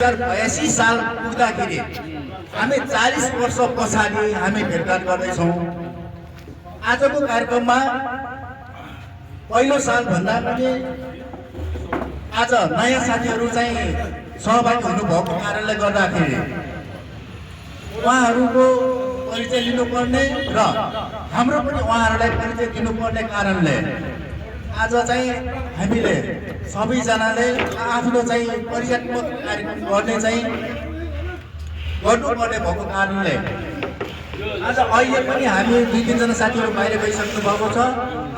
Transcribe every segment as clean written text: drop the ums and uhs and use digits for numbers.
2082 साल पुग्दाखेरि हामी 40 वर्ष पछाडि हामी भेटघाट गर्दैछौँ। आजको कार्यक्रममा पहिलो साल भन्दा पनि आज नयाँ साथीहरू चाहिँ सहभागी हुनुभएको कारणले गर्दाखेरि उहाँहरूको परिचय लिनुपर्ने र हाम्रो पनि उहाँहरूलाई परिचय दिनुपर्ने कारणले आज चाहिँ हामीले सबैजनाले आफ्नो चाहिँ परिचयात्मक कार्यक्रम गर्नुपर्ने भएको कारणले आज अहिले पनि हामी 2-3 जना साथीहरू बाहिर गइसक्नु भएको छ।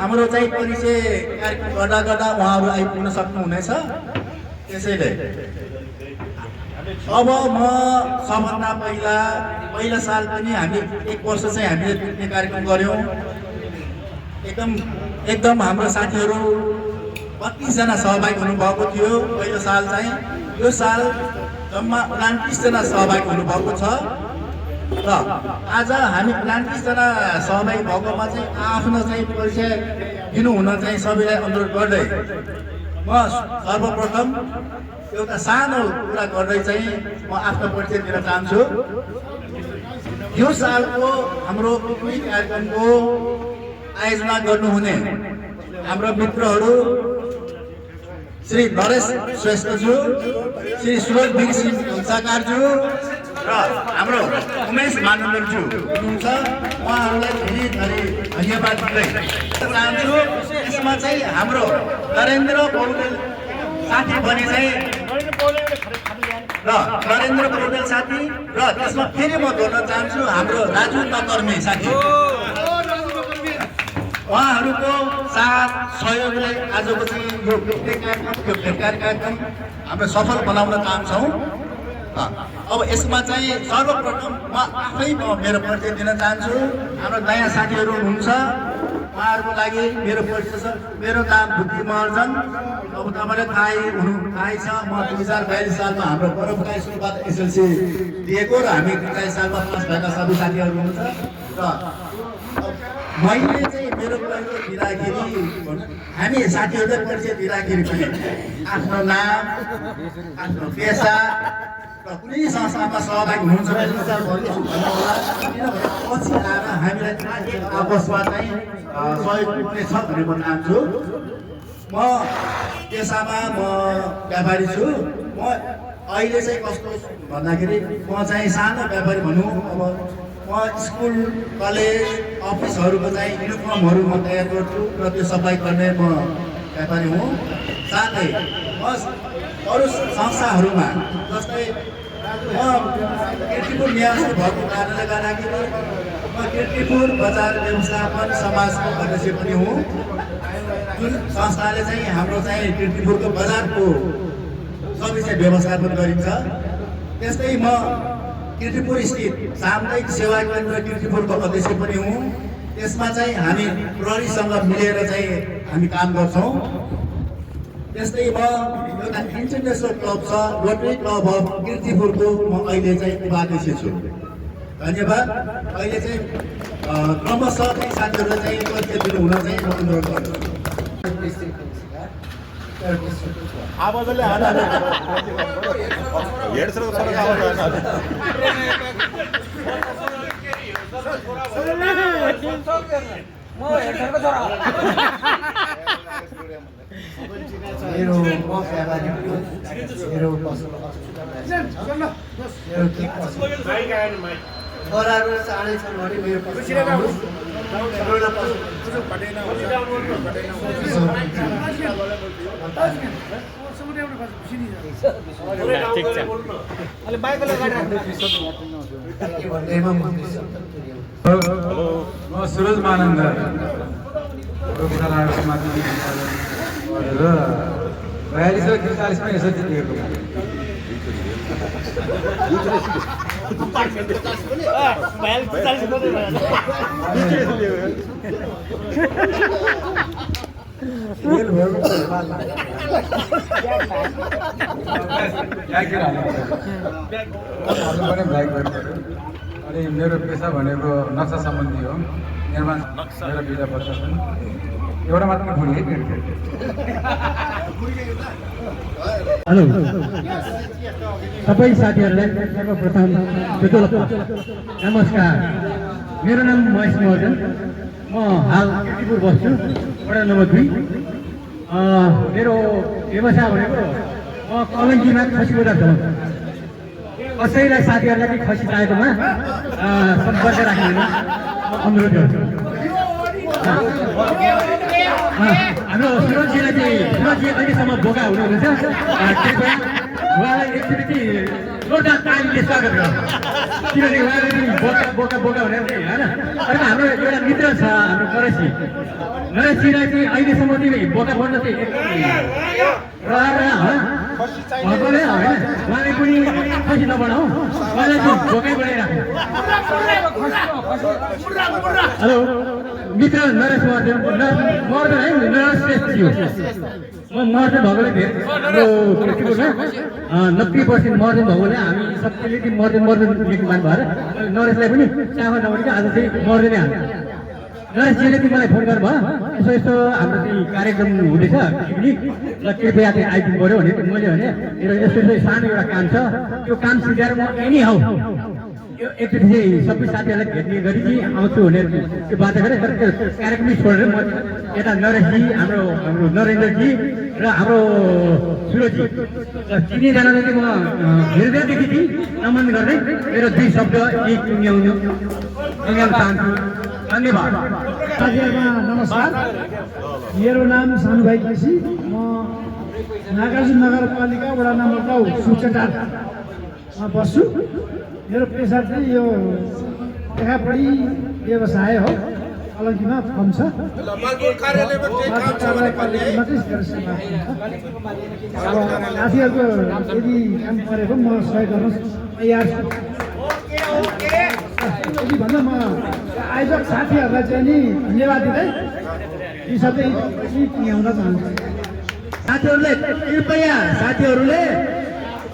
हाम्रो चाहिँ परिचय कार्यक्रम गर्दा गर्दा उहाँहरू आइपुग्न सक्नुहुनेछ। त्यसैले अब म सबभन्दा पहिला साल पनि हामी 1 वर्ष चाहिँ हामीले पिक्ने कार्यक्रम गऱ्यौँ। एकदम हाम्रो साथीहरू 32 जना सहभागी हुनुभएको थियो पहिलो साल चाहिँ। यो साल जम्मा 29 जना सहभागी हुनुभएको छ र आज हामी 29 जना सहभागी भएकोमा चाहिँ आफ्नो चाहिँ परिचय दिनुहुन चाहिँ सबैलाई अनुरोध गर्दै म सर्वप्रथम एउटा सानो कुरा गर्दै चाहिँ म आफ्नो परिचय दिन चाहन्छु। यो सालको हाम्रो पिकनिक कार्यक्रमको आयोजना गर्नुहुने हाम्रो मित्रहरू श्री नरेश श्रेष्ठज्यू, श्री सुरज बिरसिंह साकारज्यू र हाम्रो उमेश मानन्दज्यू हुनुहुन्छ। उहाँहरूलाई धेरै धन्यवाद दिँदै चाहन्छु। यसमा चाहिँ हाम्रो नरेन्द्र पौडेल साथी भने चाहिँ नरेन्द्र पौडेल साथी र त्यसमा फेरि म जोड्न चाहन्छु हाम्रो राजु नकर्मी साथी। उहाँहरूको साथ सहयोगले आजको चाहिँ यो भेटघाट कार्यक्रम हाम्रो सफल बनाउन चाहन्छौँ। अब यसमा चाहिँ सर्वप्रथम म आफै मेरो परिचय दिन चाहन्छु। हाम्रो नयाँ साथीहरू हुनुहुन्छ, उहाँहरूको लागि मेरो परिचय छ। मेरो नाम बुद्धि महर्जन। अब तपाईँलाई थाहै छ म 2042 सालमा हाम्रो परोपकारी स्कुलबाट एसएलसी दिएको र हामी 43 सालमा पास भएका सबै साथीहरू हुनुहुन्छ। र मैले चाहिँ मेरो पहिलो दिँदाखेरि हामी साथीहरूलाई परिचय दिँदाखेरि पनि आफ्नो नाम, आफ्नो पेसा र कुनै संस्थामा सहभागी हुनुहुन्छ भने होला। किनभने पछि आएर हामीलाई आपसमा चाहिँ सहयोग हुनेछ भन्ने म चाहन्छु। म पेसामा म व्यापारी छु। म अहिले चाहिँ कस्तो भन्दाखेरि म चाहिँ सानो व्यापारी भनौँ। अब म स्कुल, कलेज, अफिसहरूको चाहिँ युनिफर्महरू म तयार गर्छु र त्यो सप्लाई गर्ने म व्यापारी हुँ। साथै म अरू संस्थाहरूमा जस्तै म किर्तिपुर निवासी भएको कारणले गर्दाखेरि म किर्तिपुर बजार व्यवस्थापन समाजको अध्यक्ष पनि हुँ। जुन संस्थाले चाहिँ हाम्रो चाहिँ किर्तिपुरको बजारको सबै चाहिँ व्यवस्थापन गरिन्छ। त्यस्तै म किर्तिपुर स्थित सामुदायिक सेवा केन्द्र किर्तिपुरको अध्यक्ष पनि हुँ। त्यसमा चाहिँ हामी प्रहरीसँग मिलेर चाहिँ हामी काम गर्छौँ। त्यस्तै म एउटा इन्टरनेसनल क्लब छ रोटरी क्लब अफ किर्तिपुरको म अहिले चाहिँ उपाध्यक्ष छु। धन्यवाद। अहिले चाहिँ क्रमशः चाहिँ साथीहरूलाई चाहिँ परिचय दिनुहुन चाहिँ म अनुरोध गर्छु। आवाजले छोराहरू चाँडै छन् भने मेरो म सुरज मानन्द र 42 र 43 मा यसरी दिएको अनि मेरो पेसा भनेको नक्सा सम्बन्धी हो। निर्माण मेरो विधा प्रशासन एउटा मात्र बुढी है हेलो सबै साथीहरूलाई सर्वप्रथम नमस्कार। मेरो नाम महेश महर्जन, म हाल कीर्तिपुर बस्छु, वडा नम्बर 2। मेरो व्यवसाय भनेको म कलङ्कीमा खसी बजार चलाउँछु। कसैलाई साथीहरूलाई पनि खसी चाहेकोमा सम्पर्क राख्दैन, म अनुरोध गर्छु। हाम्रो सुरक्षीलाई चाहिँ सुरक्षी अहिलेसम्म बोका हुनुहुन्छ, कृपया उहाँलाई एकचोटि जोरदार तालीले स्वागत गर्नु, किनभने उहाँले पनि बोका बोका बोका भनेर चाहिँ होइन। अर्को हाम्रो एउटा मित्र छ, हाम्रो नरेशजीलाई चाहिँ अहिलेसम्म चाहिँ बोका भन्न चाहिँ भएकोले होइन, उहाँले पनि खसी नबनाऊ, उहाँलाई चाहिँ बोकै बनाइराख्नु। हेलो मित्र नरेश महर्जन, महर्जन है, नरेश श्रेष्ठ थियो। म महर्जन भएकोले धेरै हाम्रो कीर्तिपुरमा 90% महर्जन भएकोले हामी सबैले चाहिँ महर्जन लेख्नु मान भएर नरेशलाई पनि चाहो नभनेको आज चाहिँ महर्जनै हाल्नु। नरेशजीले चाहिँ मलाई फोन गर्नुभयो, यसो यस्तो हाम्रो चाहिँ कार्यक्रम हुँदैछ पिकनिक र कृपया चाहिँ आइदिनु पऱ्यो भने मैले भने मेरो यस्तो यस्तो सानो एउटा काम छ, त्यो काम सिकाएर म एनी हाउ एकचोटि चाहिँ सबै साथीहरूलाई भेट्ने गरी चाहिँ आउँछु भनेर त्यो बाचा गरेँ। तर त्यो कार्यक्रमै छोडेर म यता नरेशजी, हाम्रो नरेन्द्रजी र हाम्रो सुरजी र तिनैजनाले चाहिँ म हृदयदेखि चाहिँ नमन गर्दै मेरो 2 शब्द यही टुङ्ग्याउन चाहन्छु। धन्यवाद। साथीहरूमा नमस्कार, मेरो नाम सानुभाइ केसी, म नागार्जुन नगरपालिका वडा नम्बर 9 सुचेटारमा बस्छु। मेरो पेसा चाहिँ यो लेखापढी व्यवसाय हो, कलङ्कीमा फर्म छ। साथीहरूको यदि काम परेको म सहयोग गर्न तयार छु। यदि भन्दा म आयोजक साथीहरूलाई चाहिँ नि धन्यवाद दिँदै यी सबै पुर्याउन चाहन्छु। साथीहरूले कृपया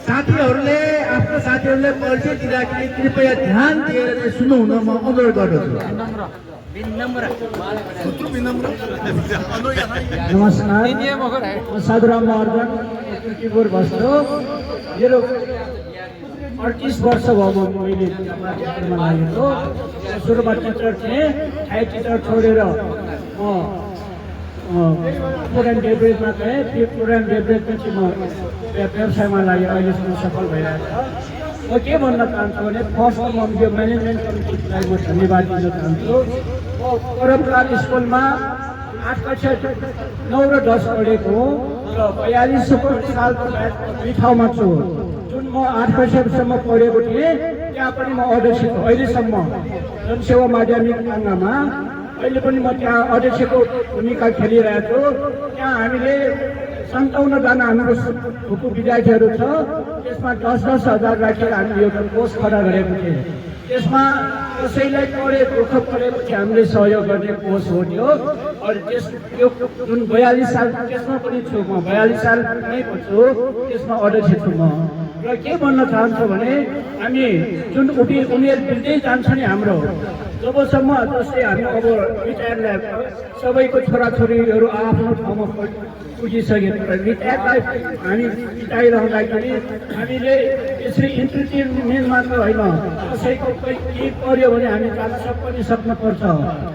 साथीहरूले आफ्नो साथीहरूले परिचय दिँदाखेरि कृपया ध्यान दिएर चाहिँ सुन्नुहुन म अनुरोध गर्दछु। नमस्कार, म साधुराम महर्जन, कीर्तिपुर बस्छु। मेरो 38 वर्ष भयो मैले टिचरमा लागेको। सुरुमा टिचर थिएँ, हाई टिचर छोडेर म पुरानो डेब्रेजमा गएँ। त्यो पुरानो डेब्रेजपछि म व्यवसायमा लागेँ, अहिलेसम्म सफल भइरहेको छ। म के भन्न चाहन्छु भने फर्स्ट म यो म्यानेजमेन्ट कमिटीलाई म धन्यवाद दिन चाहन्छु। म परम्परा स्कुलमा 8 कक्षा 9 र 10 पढेको र 42 सालको दुई ठाउँमा छु। जुन म 8 कक्षासम्म पढेको थिएँ त्यहाँ पनि म अध्यक्ष छु। अहिलेसम्म जनसेवा माध्यमिक अङ्गमा अहिले पनि म त्यहाँ अध्यक्षको भूमिका खेलिरहेको छु। त्यहाँ हामीले 57 जना हाम्रो हुकु विद्यार्थीहरू छ, त्यसमा 10-10 हजार राखेर हामीले एउटा कोष खडा गरेको थियौँ। त्यसमा कसैलाई दुःख परेपछि हामीले सहयोग गर्ने कोष हो त्यो। अनि यो जुन 42 साल त्यसमा पनि छु म, 42 साल नै छु, त्यसमा अध्यक्ष छु म। र के भन्न चाहन्छु भने हामी जुन उमेर बित्दै जान्छ नि हाम्रो, जबसम्म जस्तै हामी अब रिटायर लाइफ सबैको छोराछोरीहरू आफ्नो ठाउँमा पुगिसके, रिटायरलाई हामी बिताइरहँदाखेरि हामीले यसरी इन्टरटेनमेन्ट मात्र होइन, कसैको केही पर्यो भने हामी जान पनि सक्नुपर्छ,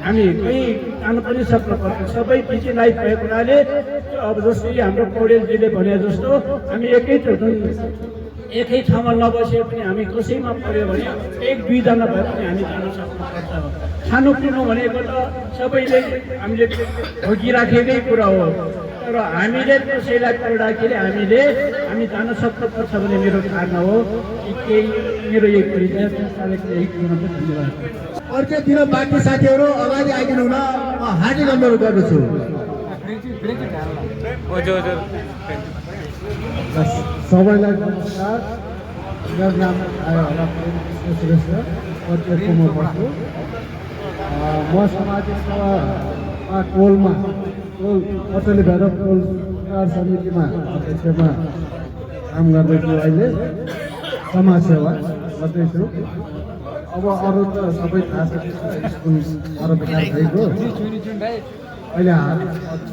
हामी कहीँ जान पनि सक्नुपर्छ। सबै बिजी लाइफ भएको हुनाले अब जस्तै हाम्रो पौडेलजीले भने जस्तो हामी एकै ठाउँमा नबसे पनि हामी कसैमा पऱ्यो भने 1-2 जना भए पनि हामी जान सक्नुपर्छ। खानुपिउनु भनेको त सबैले हामीले भोगिराखेकै कुरा हो, तर हामीले कसैलाई पढ्दाखेरि हामी जान सक्नुपर्छ भने मेरो धारणा हो। मेरो यही परिचय, यही धन्यवाद। अर्को दिन बाँकी साथीहरू अगाडि आइदिनु हुन म हार्दिक अनुरोध गर्दछु। सबैलाई नमस्कार, मेरो नाम आयो होला कृष्ण श्रेष्ठ, म बस्छु। म सामाजिक सेवा टोलमा पटली भएर टोल समितिमा अध्यक्षमा काम गर्दैछु। अहिले समाज सेवा गर्दैछु। अब अरू त सबै थाहा छ, स्कुल अरू बेकार भएको अहिले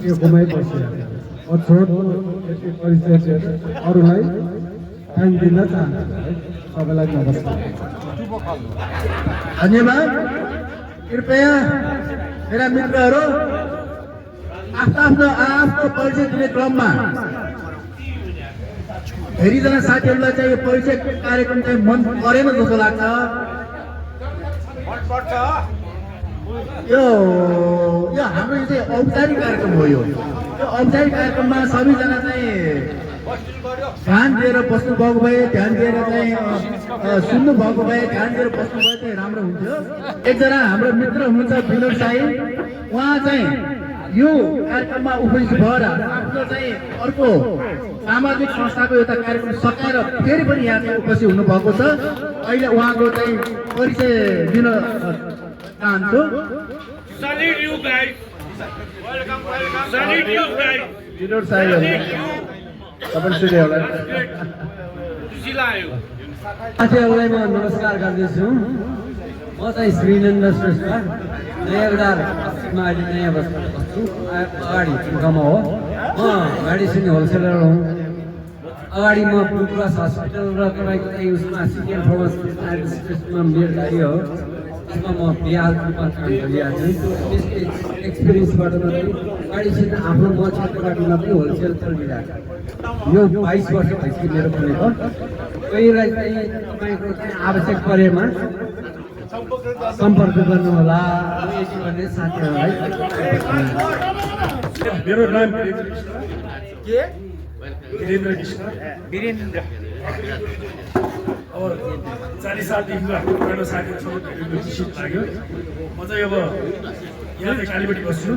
यो गुमाइ बसिरहेको छोटो परिचय दिएर अरूलाई टाइम दिन चाहन्छु है। सबैलाई नमस्कार। धन्यवाद। कृपया मेरा मित्रहरू आफ्नो परिचय दिने क्रममा धेरैजना साथीहरूलाई चाहिँ यो परिचय कार्यक्रम चाहिँ मन परेन जस्तो लाग्छ। यो हाम्रो यो चाहिँ औपचारिक कार्यक्रम हो। यो औपचारिक कार्यक्रममा सबैजना चाहिँ ध्यान दिएर बस्नु भएको भए, ध्यान दिएर चाहिँ सुन्नु भएको भए, ध्यान दिएर बस्नु भए चाहिँ राम्रो हुन्थ्यो। एकजना हाम्रो मित्र हुनुहुन्छ विनोद साई, उहाँ चाहिँ यो कार्यक्रममा उपस्थित भएर आफ्नो चाहिँ अर्को सामाजिक संस्थाको एउटा कार्यक्रम सकाएर फेरि पनि यहाँ चाहिँ उपस्थित हुनुभएको छ। अहिले उहाँको चाहिँ परिचय दिन चाहन्छु। विनोद साई साथीहरूलाई म नमस्कार गर्दैछु। म चाहिँ श्रीनन्द श्रेष्ठ, नयाँ बजार पश्चिममा अहिले नयाँ बस्छु। अगाडि गाउँमा हो। म मेडिसिन होलसेलर हुँ। अगाडि म ब्लुक्रस हस्पिटल र तपाईँको चाहिँ उसमा सिकेल फार्मासिस्टमा मेरो गाडी हो। त्यसमा म बिहार रूपमा काम गरिरहेको छु। त्यसको एक्सपिरियन्सबाट मात्रै मेडिसिन आफ्नो म क्षेत्रबाट मात्रै होलसेल चलिरहेको छ। यो 22 वर्ष भइसक्यो मेरो खोलेको। कोहीलाई चाहिँ तपाईँको चाहिँ आवश्यक परेमा सम्पर्क गर्नुहोला भन्ने साथीहरूलाई। मेरो नाम वीरेन्द्र कृष्ण। अब 40 सालदेखिको आफ्नो पुरानो साथीहरूसँग भेट्नु खुसी लाग्यो। म चाहिँ अब यहाँ चाहिँ कालीपट्टि बस्छु।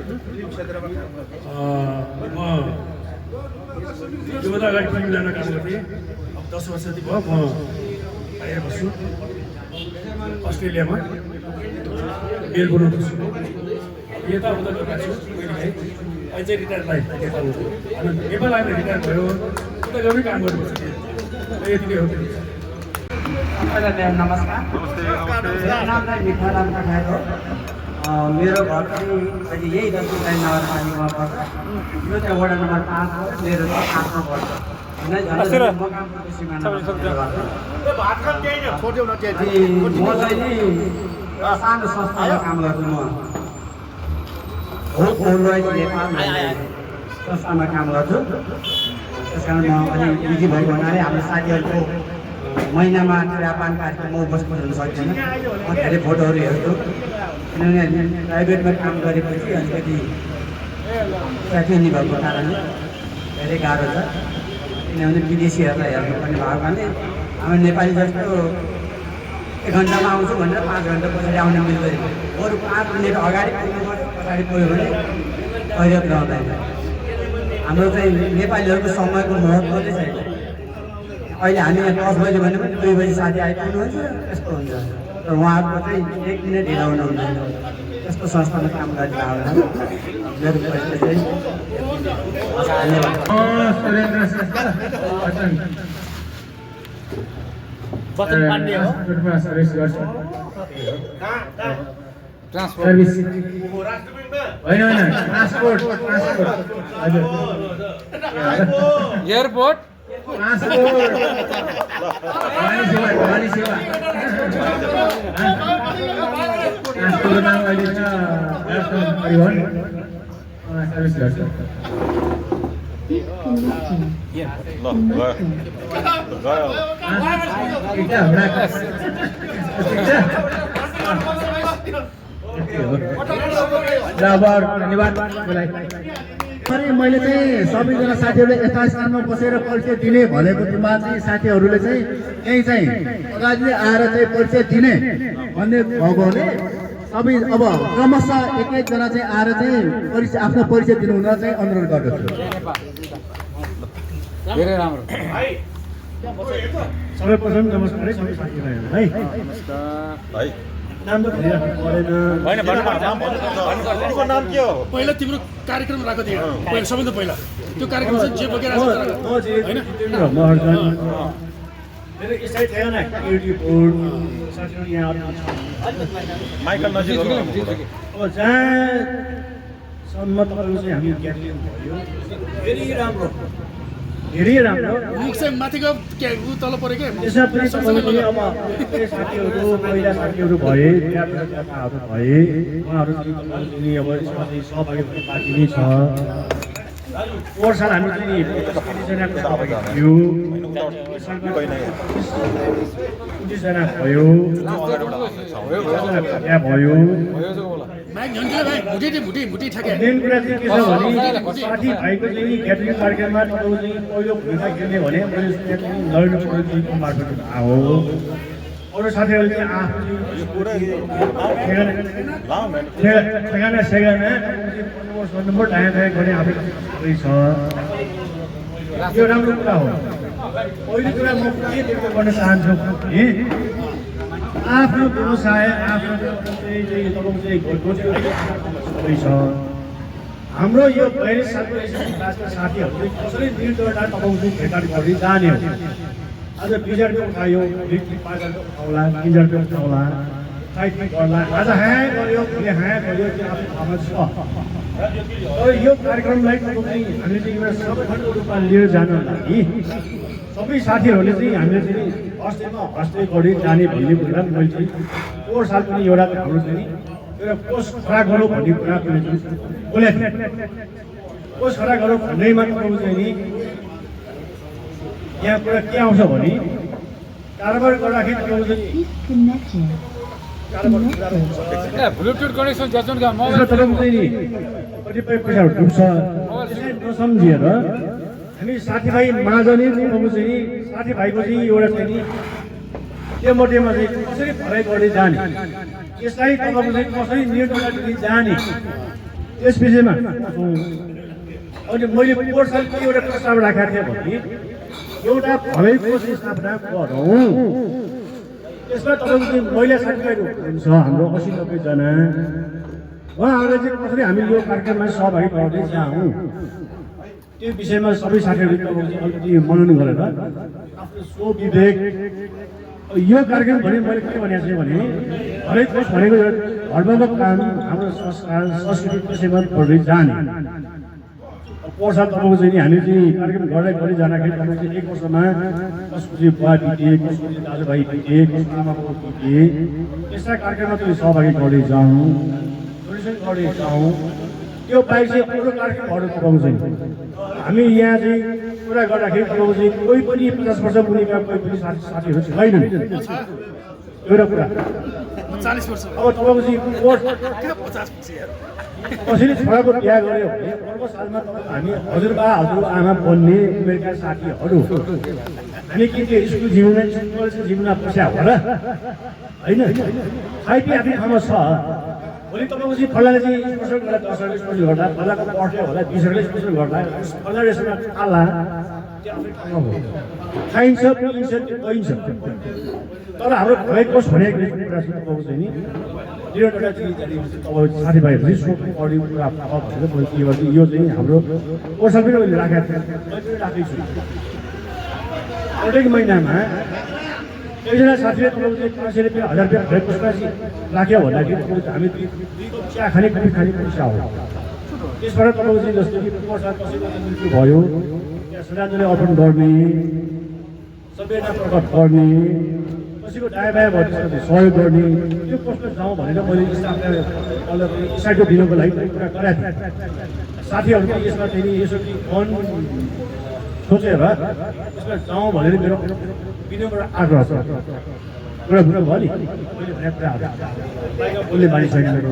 म योभन्दा अगाडि फिल्म ल्याउन काम गर्थेँ। अब 10 वर्ष जति भयो म बाहिर बस्छु, अस्ट्रेलियामा मेलबोर्न बस्छु। यताउता गएको छु कहिलेकाहीँ। अहिले चाहिँ रिटायर लाइफ नेपाल आएर रिटायर भयो, उता गएरै काम गर्नुपर्छ। यति नै हो। सबैलाई नमस्कार। मेरो नाम चाहिँ मिठाराम कठार हो। मेरो घर चाहिँ अहिले यही दक्षिण नगरपालिकामा पर्छ। यो चाहिँ वडा नम्बर 5 हो। मेरो चाहिँ 8 मा पर्छ। मकामको सिमाना म चाहिँ नि सानो संस्थामा काम गर्छु। म होप ओलराइज नेपाल संस्थामा काम गर्छु। त्यस कारण म अलिक बिजी भएको हुनाले हाम्रो साथीहरूको महिनामा चियापान कार्यक्रममा उपस्थित हुन सक्दैन। म धेरै फोटोहरू हेर्छु, किनभने प्राइभेटमा काम गरेपछि अलिकति ट्राफिक भएको कारणले धेरै गाह्रो छ। किनभने विदेशीहरूलाई हेर्नुपर्ने भएको कारणले हाम्रो नेपाली जस्तो 1 घन्टामा आउँछु भनेर 5 घन्टा पछाडि आउन मिल्दैन। अरू 5 मिनट अगाडि पुग्नु पर्यो, पछाडि पुग्यो भने पर्याप्त रहँदैन। हाम्रो चाहिँ नेपालीहरूको समयको महत्त्व चाहिँ छैन। अहिले हामी यहाँ 10 बजी भने पनि 2 बजी साथी आइपुग्नुहुन्छ, यस्तो हुन्छ। र उहाँहरूको चाहिँ 1 मिनट ढिलो हुनुहुँदैन। यस्तो संस्थामा काम गर्ने होला। मेरो परिचय चाहिँ धन्यवाद। सुरेन्द्र श्रेष्ठ वचन पाण्डे हो। सर्भिस गर्छ। सर्भिस होइन ट्रान्सपोर्ट हजुर एयरपोर्ट ट्रान्सपोर्ट वाणी सेवा ट्रान्सपोर्टको नाम अहिले छ परिवहन सर्भिस गर्छ। धन्यवाद। मैले चाहिँ सबैजना साथीहरूले यथा स्थानमा बसेर परिचय दिने भनेको थिएँ। चाहिँ साथीहरूले चाहिँ यहीँ चाहिँ अगाडि आएर चाहिँ परिचय दिने भन्ने भएकोले सबै अब क्रमशः एक एकजना चाहिँ आएर चाहिँ परिचय आफ्नो परिचय दिनु हुन चाहिँ अनुरोध गर्दछु। धेरै राम्रो। सर्वप्रथम नमस्कार है सबै साथीभाइहरूलाई है। नाम त भनिराख्नु परेन। नाम के हो? पहिला तिम्रो कार्यक्रम राखेको थिएँ पहिला, सबैभन्दा पहिला त्यो कार्यक्रम चाहिँ जे बोकेर होइन मेरो इसाई थिएन युट्युब बोर्ड साथीहरू यहाँ माइकल नजिक अब जहाँ सम्म तपाईँको चाहिँ हामी ग्यादरिङ भयो धेरै राम्रो धेरै राम्रो मुख चाहिँ माथिको तल परेकै त्यसमा पनि तपाईँले अब साथीहरू महिला साथीहरू भए व्यापारहरू भए उहाँहरू चाहिँ तपाईँको चाहिँ अब यसमा चाहिँ सहभागी हुने बाँकी नै छ पोहोर साल हामी चाहिँ 25 जनाको सहभागी थियो 20 जना भयो त्यहाँ भयो भुटी ठ्याके मेन कुरा चाहिँ के छ भने साथीभाइको चाहिँ ग्यादरिङ कार्यक्रममा तपाईँको चाहिँ पहिलो भूमिका खेल्ने भने मैले सुनेको चाहिँ नरेन्द्र मोदीजीको मार्फत हो अरू साथीहरूले चाहिँ आफ्नो ठेगाना नम्बर दायाँ गर्ने आफ्नो छ यो राम्रो कुरा हो पहिलो कुरा म के गर्न चाहन्छु भने आफ्नो व्यवसाय आफ्नो तपाईँको चाहिँ छ हाम्रो यो 42 सालको एसएससी क्लासका साथीहरूले कसरी निर्दयता तपाईँको चाहिँ भेटघाट गर्दै जाने हो आज 20 रुपियाँ उठायो 5 रुपियाँ उठाउला 3 रुपियाँ उठाउला फाइट गर्ला आज हाँ गऱ्यो भोलि हाँ गऱ्यो त्यो आफ्नो ठाउँमा छ तर यो कार्यक्रमलाई चाहिँ हामीले चाहिँ एउटा सबैको रूपमा लिएर जानको लागि सबै साथीहरूले चाहिँ हामीले चाहिँ हस्ते गरी जाने भन्ने कुरा मैले चाहिँ पोहोर साल पनि एउटा हाम्रो चाहिँ एउटा कोष खडा गरौँ भन्ने कुरा बोलेको कोष खडा गरौँ भन्दैमा तपाईँको चाहिँ नि यहाँ कुरा के आउँछ भने कारोबार गर्दाखेरि तपाईँको चाहिँ ब्लुटुथ कनेक्सन जसनका तपाईँको चाहिँ नि कतिपय पैसाहरू डुब्छ त्यसलाई नसम्झिएर हामी साथीभाइ माझ नै तपाईँको चाहिँ नि साथीभाइको चाहिँ एउटा चाहिँ नि त्यो मध्येमा चाहिँ कसरी भराइ गर्दै जाने यसलाई तपाईँको चाहिँ कसरी निर्णय जाने त्यस विषयमा अनि मैले पोहोर साल के एउटा प्रस्ताव राखेको थिएँ भने एउटा भलै कोष स्थापना गरौँ त्यसमा तपाईँको चाहिँ महिला साथीभाइहरू हुन्छ हाम्रो 80-90 जना उहाँहरूलाई चाहिँ कसरी हामी यो कार्यक्रममा सहभागी गराउँदै जाउँ त्यो विषयमा सबै साथीहरूले अलिकति मनन गरेर आफ्नो स्वविवेक यो कार्यक्रम भने मैले के भनेको छु भने हरेक कोष भनेको धर्मको काम हाम्रो संस्कार संस्कृति विषयमा पढ्दै जाने पोहोर साल तपाईँको चाहिँ हामी चाहिँ कार्यक्रम गर्दै जाँदाखेरि तपाईँको चाहिँ 1 वर्षमा कसको चाहिँ बुवा बिते कसको चाहिँ दाजुभाइ बिते कसको आमाको बिते यस्ता कार्यक्रममा चाहिँ सहभागी गर्दै जाउँ डोनेसन गर्दै जाउँ त्यो बाहेक चाहिँ अरू कार्यक्रमहरू तपाईँको चाहिँ हामी यहाँ चाहिँ कुरा गर्दाखेरि तपाईँको चाहिँ कोही पनि 50 वर्ष मुनिका कोही पनि साथीहरू छैनन् एउटा कुरा 40 वर्ष अब तपाईँको चाहिँ कसैले छोराको बिहा गर्यो भने अर्को सालमा हामी हजुरबा हजुरआमा बन्ने उमेरका साथीहरू हामी के के स्कुल जीवन कलेजको जीवनमा पैसा होला होइन खाइपी आफ्नो ठाउँमा छ भोलि तपाईँको चाहिँ फल्लाले चाहिँ स्पोन्सर गर्दा 10 रुपियाँ स्पोन्सर गर्दा फल्लाको पढ्यो होला 20 रुपियाँ स्पोन्सर गर्दा फल्ला रेस्टुरेन्टमा खाला त्यो आफ्नो ठाउँमा हो खाइन्छ पिइन्छ त्यो गइन्छ तर हाम्रो घरै कोष भनेको कुरा चाहिँ तपाईँको चाहिँ नि एउटा चाहिँ तपाईँको साथीभाइहरू चाहिँ सोध्नु पर्ने कुरा छ भनेर मैले के गर्छु यो चाहिँ हाम्रो पोर्सल पनि मैले राखेको थिएँ राखेको छु प्रत्येक महिनामा एकजना साथीले तपाईँको चाहिँ 500 रुपियाँ 1000 रुपियाँ घरै कोषमा राख्यो भन्दाखेरि हामी 2 कप चिया खाने कफी खाने पैसा हो त्यसबाट तपाईँको चाहिँ जस्तो कि पोहोर साल कसैको मृत्यु भयो त्यहाँ श्रद्धाञ्जली अर्पण गर्ने संवेदना प्रकट गर्ने कसैको दायाँ बायाँ भयो सहयोग गर्ने त्यो कोषमा जाउँ भनेर मैले स्टाफलाई इसाइटो दिनको लागि कुरा गराएको थिएँ साथीहरूले यसमा चाहिँ यसो मन सोचेर यसमा जाउँ भनेर मेरो विनम्र आग्रह छ कुरा भयो नि मैले भनेको कुरा बोल्ने बानी छैन मेरो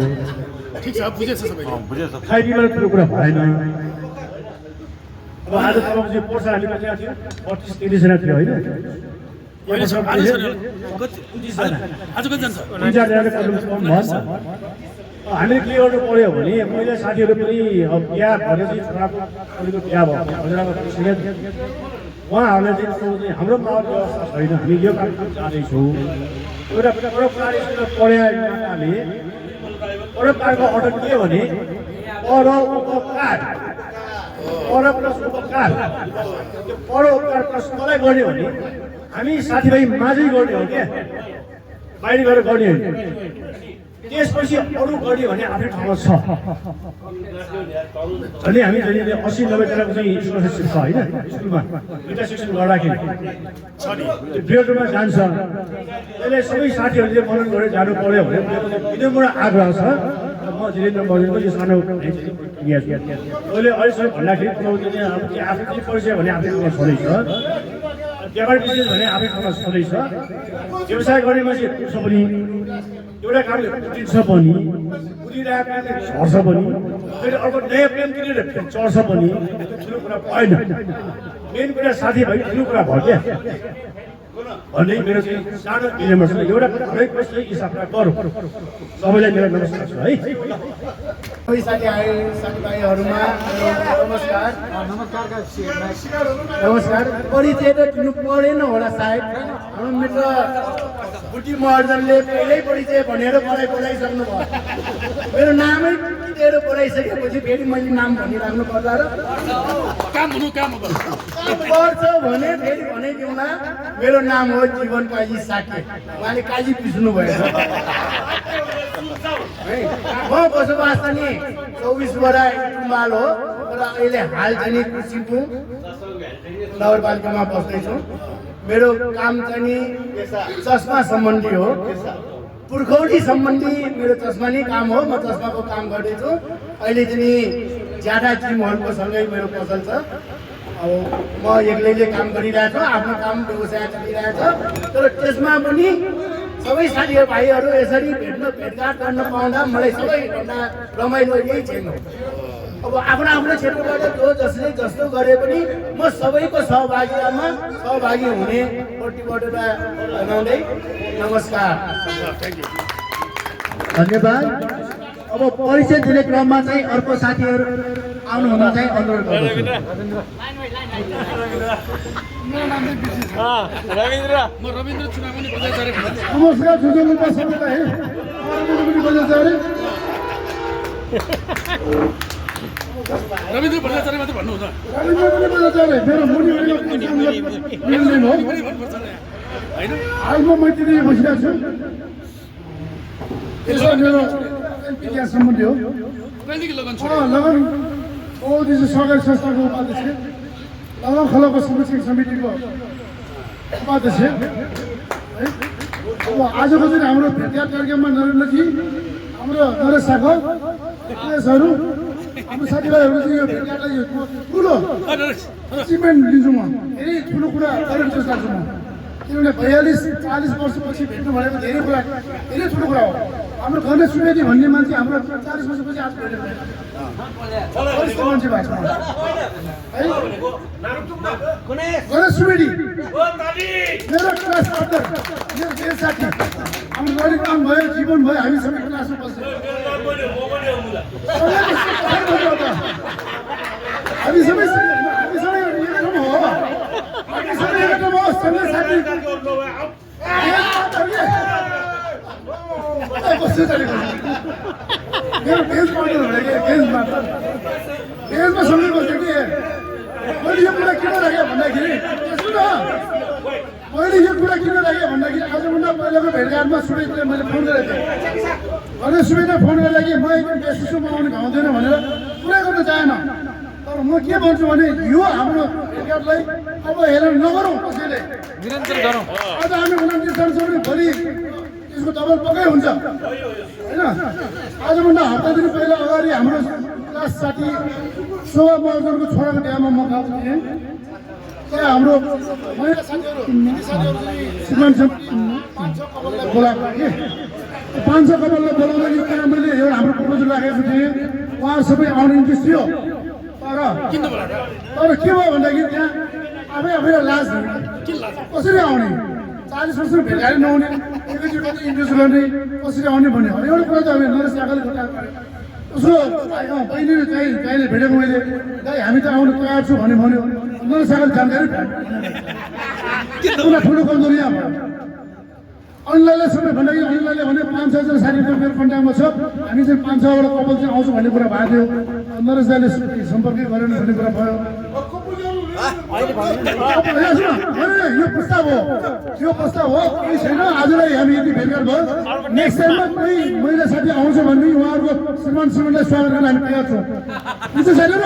ठिक छ बुझेछ सबैले बुझेछ खाइपिमा त्यो कुरा भएन अब आज तपाईँको चाहिँ पोर्सा हामी कति थियो 32-33 जना थियो होइन आज कति जान्छ हामीले के गर्नु पर्यो भने मैले साथीहरू पनि बिहा भनेपछि छोराको छोरीको बिहा भयो उहाँहरूलाई चाहिँ हाम्रो माहौल व्यवस्था छैन हामी यो कार्यक्रम जाँदैछौँ एउटा परोपकार पढाले परोपकारको अर्डर के भने परोपकार त्यो परोपकार कसलाई गर्ने भने हामी साथीभाइ माझै गर्ने हो क्या बाहिर गएर गर्ने हो त्यसपछि अरू गर्ने भने आफ्नै ठाउँमा छ अनि हामी जहिले 80-90 जनाको चाहिँ स्कलरसिप छ होइन स्कुलमा दुईटा सेक्सन गर्दाखेरि छ नि त्यो ब्रेडमा जान्छ त्यसले सबै साथीहरूले मनन गरेर जानु पर्यो भने विनम्र आग्रह छ म जितेन्द्र बजारको यो सानो अहिले अहिलेसम्म भन्दाखेरि आफ्नो परिचय भने आफ्नै ठाउँमा छँदैछ व्यापार बिजनेस भने आफ्नै ठाउँमा छँदैछ व्यवसाय गर्ने मान्छे छ पनि एउटा कामले उठिन्छ पनि उठिरहेको झर्छ पनि फेरि अर्को नयाँ प्लेन किनेर चढ्छ पनि ठुलो कुरा भएन मेन कुरा साथीभाइ ठुलो कुरा भयो क्या भन्ने मेरो चाहिँ सानो विनम्र छ एउटा हरेक कसैले हिसाबमा गरौँ सबैलाई मेरो नमस्कार छ है सबै साथीभाइहरूमा नमस्कार नमस्कार परिचय त दिनु परेन होला सायद हाम्रो मित्र बुटी महर्जनले पहिल्यै परिचय भनेर मलाई बोलाइसक्नु भयो मेरो नामै दिएर बोलाइसकेपछि फेरि मैले नाम भनिराख्नु पर्ला र काम पर्छ भने फेरि भनिदिउँला मेरो नाम हो जीवन काजी साके उहाँले काजी पिस्नु भयो म बसोबास नि 24 वटा कुमाल हो तर अहिले हाल चाहिँ सिक्किम नगरपालिकामा बस्दैछु मेरो काम चाहिँ चस्मा सम्बन्धी हो पुर्खौली सम्बन्धी मेरो चस्मा नै काम हो म चस्माको काम गर्दैछु अहिले चाहिँ ज्यादा जिमहरूको सँगै मेरो पसल छ अब म एक्लैले काम गरिरहेको छु आफ्नो काम व्यवसाय चलिरहेछ तर त्यसमा पनि सबै साथीभाइहरू यसरी भेटघाट गर्न पाउँदा मलाई सबैभन्दा रमाइलो यही छैन अब आफ्नो आफ्नो क्षेत्रबाट जो जसले जस्तो गरे पनि म सबैको सहभागितामा सहभागी हुने प्रतिबद्धता जनाउँदै नमस्कार धन्यवाद। अब परिचय दिने क्रममा चाहिँ अर्को साथीहरू आउनुहुन चाहिँ अनुरोध गर्दछु। नमस्कार सुजनको सबैलाई रविन्द्र भट्टाचार्य मात्रै भन्नुहुन्छ मेरो मुनि आज म मैत्री बसिरहेको छु यसो मेरो इतिहास सम्बन्धी हो लगन सहकारी संस्थाको उपाध्यक्ष लगन खलको संरक्षक समितिको उपाध्यक्ष है अब आजको दिन हाम्रो भेटघाट कार्यक्रममा नरेन्द्रजी हाम्रो नरेश सागर उहाँहरू हाम्रो साथीभाइहरू चाहिँ यो भेटघाटलाई ठुलो अचिभमेन्ट लिन्छु म धेरै ठुलो कुरा गरेर जस्तो लाग्छ म किनभने 42-40 वर्षपछि भेट्नु भनेको धेरै ठुलो कुरा हो हाम्रो गणेश सुवेदी भन्ने मान्छे हाम्रो 40 वर्षपछि आज भेटेको वरिष्ठ मान्छे भएको छ है गणेश सुवेदी मेरो क्लास पार्टनर मेरो देश साथी हाम्रो गरीब काम भयो जीवन भयो हामी सबै क्लासमा बस्छौँ हामी सबै एकै ठाउँमा हो हामी सबै एकै ठाउँमा हो सँगै साथी मेरो बेन्च पार्टनर भनेको बेन्चमा सँगै बस्यो कि मैले यो कुरा किन राखेँ भन्दाखेरि सुन मैले यो कुरा किन राखेँ भन्दाखेरि आजभन्दा पहिलाको भेटघाटमा सुवेदीलाई मैले फोन गरेको थिएँ भने सुवेदीलाई फोन गरेर कि म एकदम व्यस्त छु म आउनु भ्याउँदैन भनेर पुरै गर्न चाहेन तर म के भन्छु भने यो हाम्रो भेटघाटलाई अब हेरेर नगरौँ कसैले निरन्तर गरौँ आज हामी 29 जान्छौँ भने भोलि त्यसको डबल पक्कै हुन्छ होइन आजभन्दा हप्ता दिन पहिला अगाडि हाम्रो क्लास साथी शोभा महर्जनको छोराको बिहामा म गएको थिएँ त्यहाँ हाम्रो महिला साथीहरू श्रीमान 5-6 कपाललाई बोलाएको थिएँ 5-6 कपाललाई बोलाउँदाखेरि त्यहाँ मैले एउटा हाम्रो प्रपोजल राखेको थिएँ उहाँहरू सबै आउने इन्ट्रेस्ट थियो तर के भयो भन्दाखेरि त्यहाँ आफैलाई लाज कसरी आउने 40 वर्ष भेटघाट नहुने एकैचोटि इन्ट्रेस्ट गर्ने कसरी आउने भन्ने एउटा कुरा त हामी नरेश सागरले उसको बहिनीले काहीँले भेटेको मैले दाइ हामी त आउनु तयार छु भन्यो नरेश सागरले जानकारी उनीलाई ठुलो कमजोरी यहाँ भयो अनिललाई सबै भन्दाखेरि अनिलले भने 5-6 जना साथीहरू मेरो कन्ट्याक्टमा छ हामी चाहिँ 5-6 वटा कपाल चाहिँ आउँछौँ भन्ने कुरा भएको थियो नरेश दाइले सम्पर्कै गरेन भन्ने कुरा भयो यो प्रस्ताव हो केही छैन आजलाई हामी यति भेटघाट भयो नेक्स्ट टाइममा कोही महिला साथी आउँछ भने उहाँहरूको श्रीमनलाई स्वागत गर्न हामी तयार छौँ बुझ्छ छैन र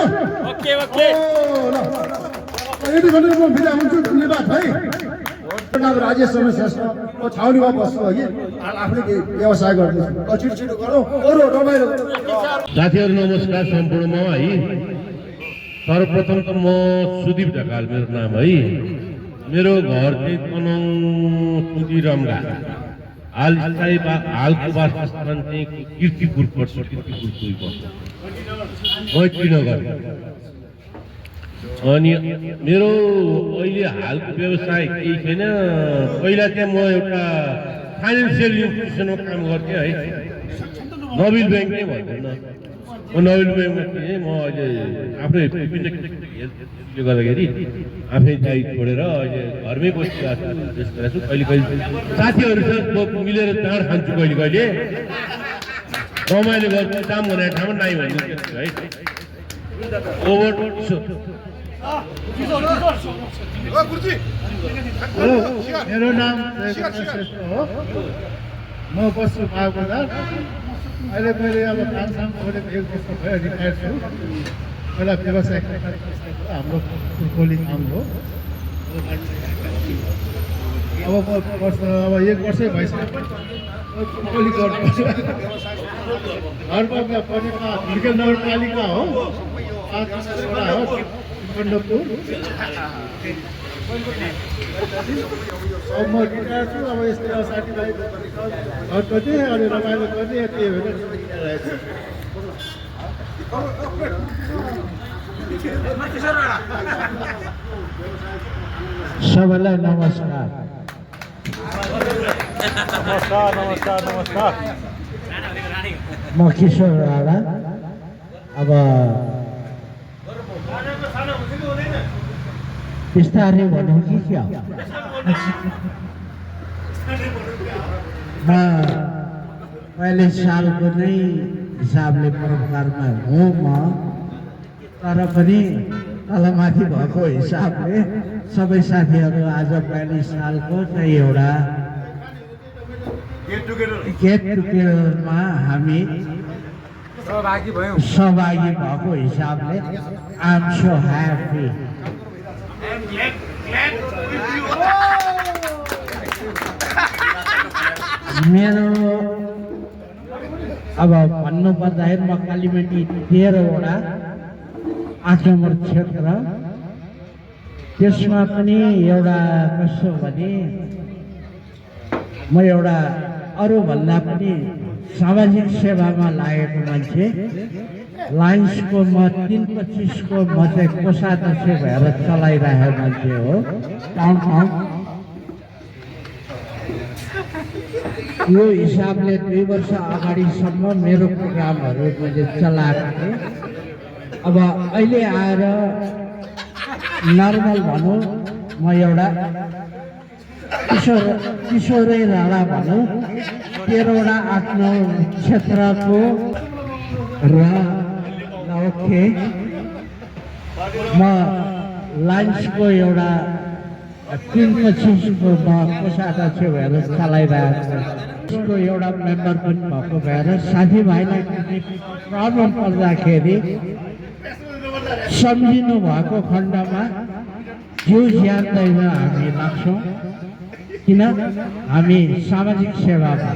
यति भनेर म बिदा हुन्छु धन्यवाद है राजेश शर्मा श्रेष्ठको छाउनीमा बस्छु अघि आफूले केही व्यवसाय गर्दैछु छिटो गरौँ रमाइलो साथीहरू नमस्कार सम्पूर्णमा है सर्वप्रथम त म सुदीप ढकाल मेरो नाम है मेरो घर चाहिँ तनहुँ सुदिरमगा हालको वासस्थान चाहिँ कीर्तिपुर पर्छ कीर्तिपुर मैत्रीनगर अनि मेरो अहिले हालको व्यवसाय केही छैन पहिला चाहिँ म एउटा फाइनेन्सियल इन्स्टिट्युसनमा काम गर्थेँ है नबिल ब्याङ्क नै भन्छु न म नबिल ब्याङ्कमा थिएँ म अहिले आफ्नै विभिन्न हेल्थले गर्दाखेरि आफै दाइ छोडेर अहिले घरमै बसिरहेको छु कहिले कहिले साथीहरूसँग मिलेर चाड खान्छु कहिले कहिले रमाइलो गर्छु दाम भनेर ठाउँमा नाइ भनिदिन्छु है ओभर मेरो नाम श्रेष्ठ हो म बस्छु बागबजार अहिले मैले अब कामसाम खोलेको 1 वर्ष भयो रिटायर छु पहिला व्यवसाय हाम्रो फुलकोली काम हो अब म वर्ष अब 1 वर्षै भइसक्यो फुलकोली गर्नुपर्छ घरमा परेका ढुर्के नगरपालिका हो 5 वटा हो कण्डकपुर अब म रिटायर छु अब यस्तै साथीभाइ घरपट्टि अनि रमाइलो गर्ने त्यही भएर सबैलाई नमस्कार म किशोर राणा अब बिस्तारै भनौँ कि क्या म 45 सालको नै हिसाबले परोपकारमा हुँ म तर पनि तलमाथि भएको हिसाबले सबै साथीहरू आज 45 सालको चाहिँ एउटा गेट टुगेदरमा हामी सहभागी भएको हिसाबले आई एम सो ह्याप्पी मेरो अब भन्नुपर्दाखेरि म कालीमेटी 13 वटा 8 नम्बर क्षेत्र त्यसमा पनि एउटा कस्तो भने म एउटा अरूभन्दा पनि सामाजिक सेवामा लागेको मान्छे लाइन्सको म 325 को म चाहिँ कोषाध्यक्ष भएर चलाइरहेको मान्छे हो टाउन ठाउँ यो हिसाबले 2 वर्ष अगाडिसम्म मेरो प्रोग्रामहरू मैले चलाएको थिएँ अब अहिले आएर नर्मल भनौँ म एउटा किशोरै राणा भनौँ 13 वटा 8 9 क्षेत्रको र ओके म लाइन्सको एउटा 325 को म कोषाध्यक्ष भएर चलाइरहेको छु एउटा मेम्बर पनि भएको भएर साथीभाइलाई प्रब्लम पर्दाखेरि सम्झिनु भएको खण्डमा जिउ ज्यान हामी लाग्छौँ किन हामी सामाजिक सेवामा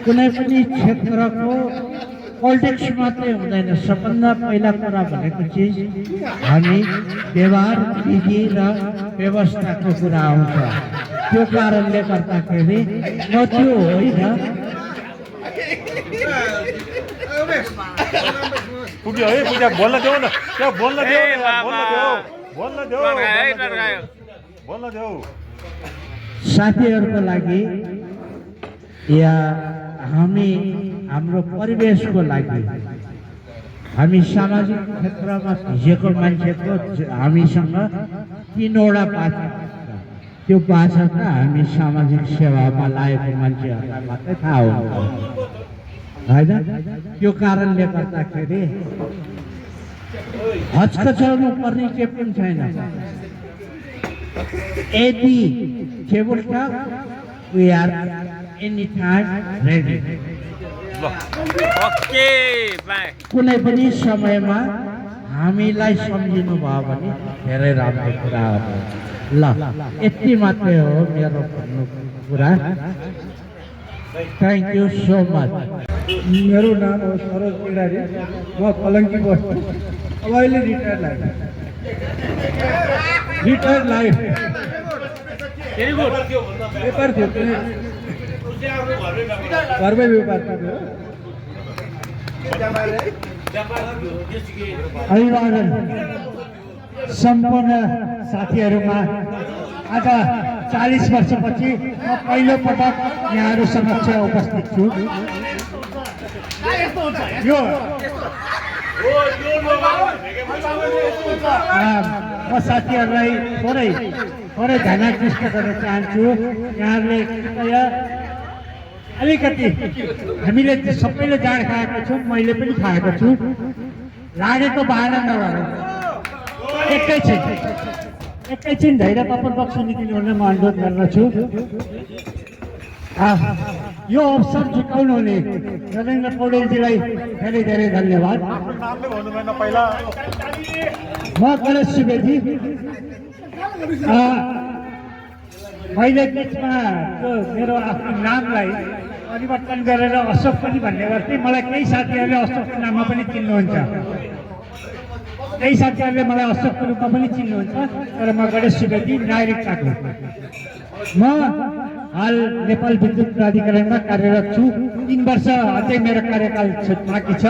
कुनै पनि क्षेत्रको पोलिटिक्स मात्रै हुँदैन सबभन्दा पहिला कुरा भनेको चिज हामी व्यवहार विधि र व्यवस्थाको कुरा आउँछ त्यो कारणले गर्दाखेरि म त्यो होइन पुग्यो है पूजा बोल्न देऊ न क्या बोल्न देऊ बोल्न देऊ साथीहरूको लागि या हामी हाम्रो परिवेशको लागि हामी सामाजिक क्षेत्रमा भिजेको मान्छेको हामीसँग 3 वटा पाछा त्यो पाछाका हामी सामाजिक सेवामा लागेको मान्छेहरूलाई मात्रै थाहा हुन्छ होइन त्यो कारणले गर्दाखेरि हचकचाउनु पर्ने के पनि छैन। यदि tabletop we are any time ready. कुनै पनि समयमा हामीलाई सम्झिनु भयो भने धेरै राम्रो कुरा हो। ल यति मात्रै हो मेरो भन्नु कुरा। Thank you so much. मेरो नाम हो सरोज पिडारी, म कलङ्की बस्छु। अब अहिले रिटायर्ड लाइफ व्यापार थियो, घरमै व्यापार थियो। अभिवादन सम्पूर्ण साथीहरूमा। आज 40 वर्षपछि म पहिलो पटक यहाँहरू समक्ष उपस्थित छु। म साथीहरूलाई थोरै ध्यानाकृष्ट गर्न चाहन्छु। यहाँहरूले कृपया अलिकति, हामीले सबैले जाँड खाएको छौँ, मैले पनि खाएको छु। लागेको बहाना नगरौँ। एकैछिन धैर्य तपाईँको सुनिदिनु हुन म अनुरोध गर्दछु। यो अवसर झुकाउनु हुने नरेन्द्र पौडेलजीलाई धेरै धेरै धन्यवाद। म गणेश सुवेदी। मैले बिचमा मेरो आफ्नो नामलाई परिवर्तन गरेर अशोक पनि भन्ने गर्थेँ। मलाई केही साथीहरूले अशोकको नाममा पनि चिन्नुहुन्छ, केही साथीहरूले मलाई अशोकको रूपमा पनि चिन्नुहुन्छ। तर म गणेश सुवेदी, नागरिकताको। म हाल नेपाल विद्युत प्राधिकरणमा कार्यरत छु। 3 वर्ष अझै मेरो कार्यकाल बाँकी छ।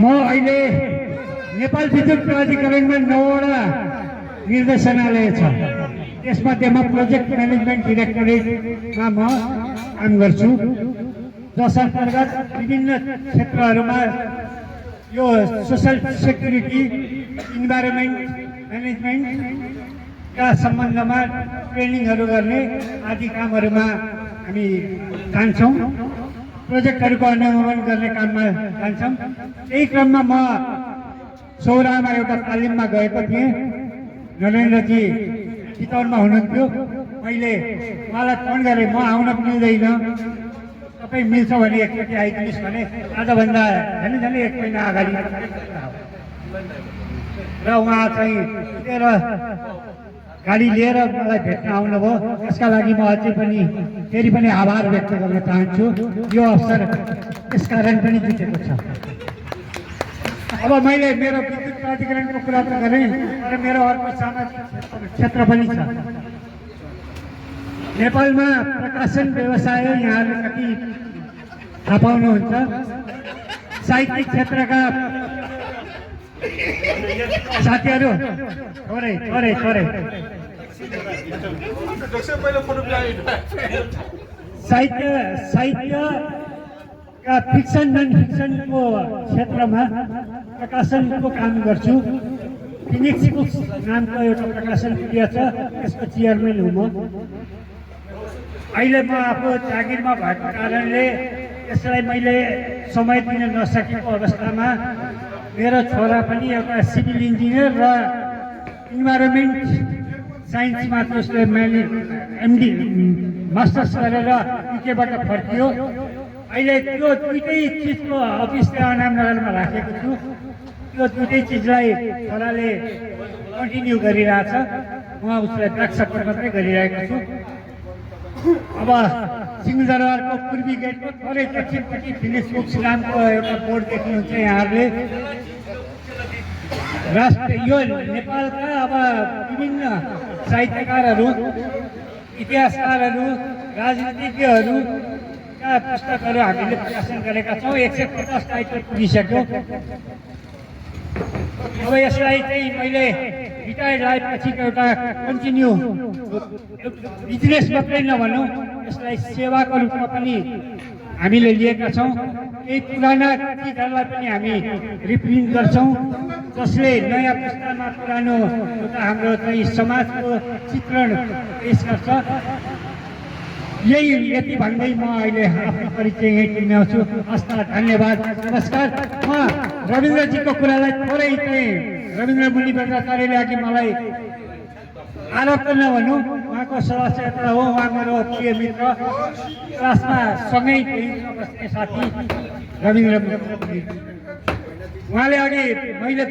म अहिले नेपाल विद्युत प्राधिकरणमा 9वटा निर्देशनालय छ। त्यसमध्येमा प्रोजेक्ट म्यानेजमेन्ट डिरेक्टरेटमा म काम गर्छु, जस अन्तर्गत विभिन्न क्षेत्रहरूमा यो सोसल सेक्युरिटी, इन्भाइरोमेन्ट म्यानेजमेन्टका सम्बन्धमा ट्रेनिङहरू गर्ने आदि कामहरूमा हामी जान्छौँ। प्रोजेक्टहरूको अनुगमन गर्ने काममा जान्छौँ। त्यही क्रममा म सौरामा एउटा तालिममा गएको थिएँ। नरेन्द्रजी चितवनमा हुनुहुन्थ्यो। मैले उहाँलाई फोन गरेँ, म आउन मिल्दैन, तपाईँ मिल्छ भने एकचोटि आइदिनुहोस् भने। आजभन्दा झन् 1 महिना अगाडि र उहाँ चाहिँ उठेर गाडी लिएर मलाई भेट्न आउनुभयो। त्यसका लागि म अझै पनि फेरि पनि आभार व्यक्त गर्न चाहन्छु। यो अवसर यसकारण पनि जुटेको छ। अब मैले मेरो विद्युत प्राधिकरणको कुरा त गरेँ, तर मेरो अर्को सामाजिक क्षेत्र पनि छ। नेपालमा प्रकाशन व्यवसाय यहाँले कति थाहा पाउनुहुन्छ। साहित्यिक क्षेत्रका साथीहरू थोरै साहित्यका फिक्सन नन फिक्सनको क्षेत्रमा प्रकाशनको काम गर्छु। फिनिक्स बुक्स नामको एउटा प्रकाशन क्रिया छ, त्यसको चेयरम्यान हुँ म। अहिले म आफू जागिरमा भएको कारणले यसलाई मैले समय दिन नसकेको अवस्थामा मेरो छोरा पनि एउटा सिभिल इन्जिनियर र इन्भाइरोमेन्ट साइन्समा त्यसले MD मास्टर्स गरेर युकेबाट फर्कियो। अहिले त्यो दुईटै चिजको अफिस त्यहाँ नामनगरमा राखेको छु। त्यो दुईटै चिजलाई छोराले कन्टिन्यू गरिरहेछ। म उसलाई ब्याक सपोर्ट मात्रै गरिरहेको छु। अब सिंहदरबारको पूर्वी गेटको थोरै दक्षिणपट्टि फिनिक्स बुक्स नामको एउटा बोर्ड देख्नुहुन्छ यहाँहरूले। यो नेपालका अब विभिन्न साहित्यकारहरू, इतिहासकारहरू, राजनीतिज्ञहरूका पुस्तकहरू हामीले प्रकाशन गरेका छौँ। 150 टाइटल पुगिसक्यो। अब यसलाई चाहिँ मैले रिटायर्ड लाइफपछिको एउटा कन्टिन्यू बिजनेस मात्रै नभनौँ, यसलाई सेवाको रूपमा पनि हामीले लिएका छौँ। केही पुराना चिजहरूलाई पनि हामी रिप्रिन्ट गर्छौँ, जसले नयाँ पुस्तामा पुरानो एउटा हाम्रो चाहिँ समाजको चित्रण पेश गर्छ। यति भन्दै म अहिले आफ्नो परिचय यहीँ टुङ्ग्याउँछु। हस् त, धन्यवाद, नमस्कार। म रविन्द्रजीको कुरालाई थोरै चाहिँ रविन्द्र मुनि भट्टाचार्यले अघि मलाई आरोप त नभनौँ, उहाँको सदस्यता हो, उहाँ मेरो प्रिय मित्र, क्लासमा सँगै बस्ने साथी रविन्द्र मुनि। उहाँले अघि उहाँले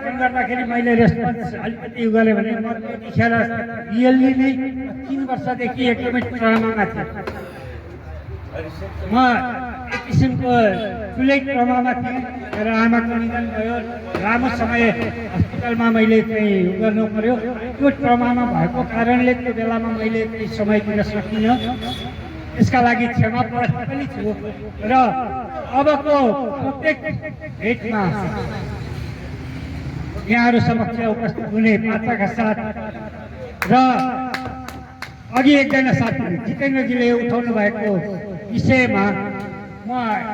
फोन गर्दाखेरि मैले रेस्पोन्स अलिकति उ गरेँ भने म त्यतिखेर रियल्ली नै 3 वर्षदेखि एकदमै ट्रमामा थिएँ। म एक किसिमको ठुलै ट्रमामा थिएँ। मेरो आमाको निधन भयो, लामो समय हस्पिटलमा मैले चाहिँ उ गर्नु पर्यो। त्यो ट्रमामा भएको कारणले त्यो बेलामा मैले केही समय दिन सकिनँ। त्यसका लागि क्षमा प्रार्थी पनि छु र अबको प्रत्येक भेटमा यहाँहरू समक्ष उपस्थित हुने पात्रका साथ र अघि एकजना साथी जितेन्द्रजीले उठाउनु भएको विषयमा म